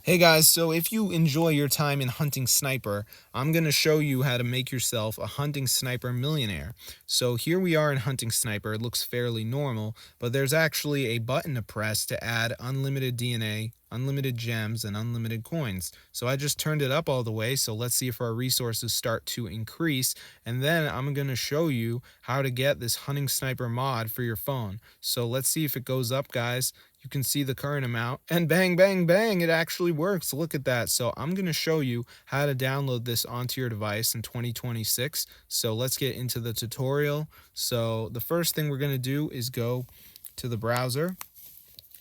Hey guys, so if you enjoy your time in hunting sniper, I'm going to show you how to make yourself a hunting sniper millionaire. So here we are in hunting sniper. It looks fairly normal, but there's actually a button to press to add unlimited DNA, unlimited gems, and unlimited coins. So I just turned it up all the way, so let's see if our resources start to increase, and then I'm going to show you how to get this hunting sniper mod for your phone. So let's see if it goes up, guys. You can see the current amount, and bang, bang, bang, it actually works. Look at that. So I'm going to show you how to download this onto your device in 2026. So let's get into the tutorial. So the first thing we're going to do is go to the browser,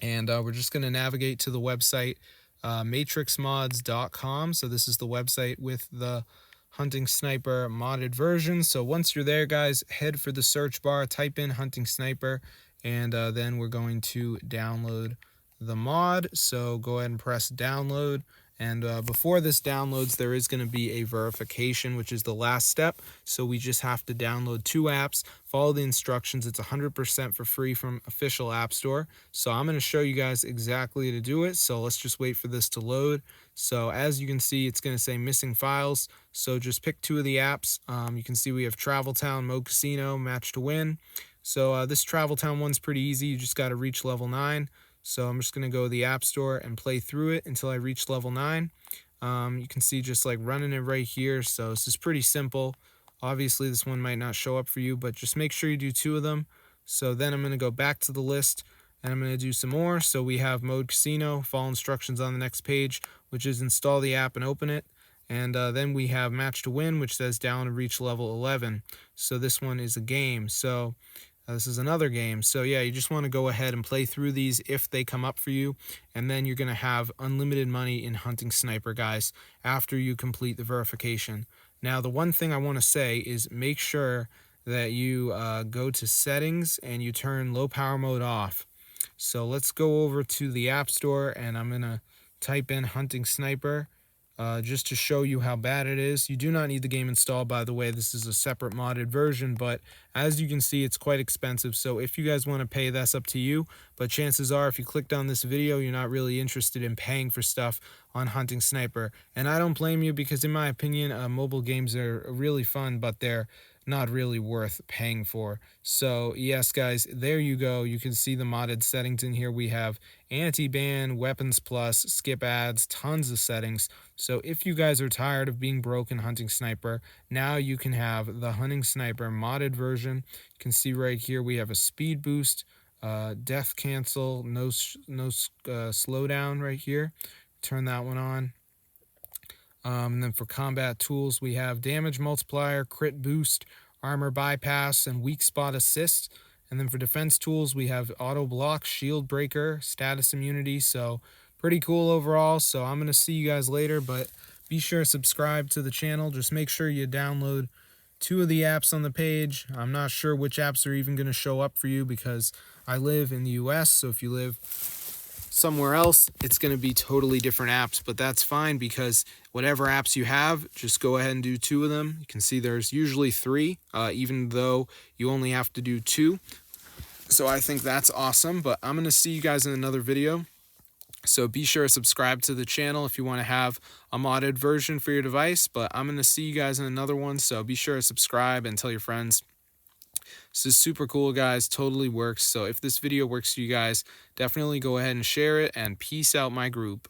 and we're just going to navigate to the website matrixmods.com. So this is the website with the hunting sniper modded version. So once you're there, guys, head for the search bar, type in hunting sniper, and then we're going to download the mod. So go ahead and press download. And before this downloads, there is going to be a verification, which is the last step. So we just have to download 2 apps, follow the instructions. It's 100% for free from official App Store. So I'm going to show you guys exactly how to do it. So let's just wait for this to load. So as you can see, it's going to say missing files. So just pick 2 of the apps. You can see we have Travel Town, Mode Casino, Match to Win. So this Travel Town one's pretty easy. You just got to reach level 9. So I'm just going to go to the App Store and play through it until I reach level 9. You can see just like running it right here. So this is pretty simple. Obviously, this one might not show up for you, but just make sure you do 2 of them. So then I'm going to go back to the list, and I'm going to do some more. So we have Mode Casino, follow instructions on the next page, which is install the app and open it. And then we have Match to Win, which says down and reach level 11. So this one is a game. So this is another game. So yeah, you just want to go ahead and play through these if they come up for you, and then you're going to have unlimited money in hunting sniper, guys, after you complete the verification. Now, the one thing I want to say is make sure that you go to settings and you turn low power mode off. So let's go over to the App Store, and I'm going to type in hunting sniper. Just to show you how bad it is. You do not need the game installed, by the way. This is a separate modded version, but as you can see, it's quite expensive. So if you guys want to pay, that's up to you. But chances are, if you clicked on this video, you're not really interested in paying for stuff on hunting sniper. And I don't blame you, because in my opinion, mobile games are really fun, but they're not really worth paying for. So yes, guys, there you go. You can see the modded settings in here. We have anti-ban, weapons plus, skip ads, tons of settings. So if you guys are tired of being broke in hunting sniper, now you can have the hunting sniper modded version. You can see right here we have a speed boost, death cancel, no slowdown right here. Turn that one on. And then for combat tools, we have damage multiplier, crit boost, armor bypass, and weak spot assist. And then for defense tools, we have auto block, shield breaker, status immunity. So pretty cool overall. So I'm going to see you guys later, but be sure to subscribe to the channel. Just make sure you download 2 of the apps on the page. I'm not sure which apps are even going to show up for you, because I live in the US. So if you live somewhere else, it's going to be totally different apps, but that's fine, because whatever apps you have, just go ahead and do 2 of them. You can see there's usually 3, even though you only have to do 2. So I think that's awesome, but I'm going to see you guys in another video. So be sure to subscribe to the channel if you want to have a modded version for your device, but I'm going to see you guys in another one. So be sure to subscribe and tell your friends. This is super cool, guys. Totally works. So if this video works for you guys, definitely go ahead and share it, and peace out, my group.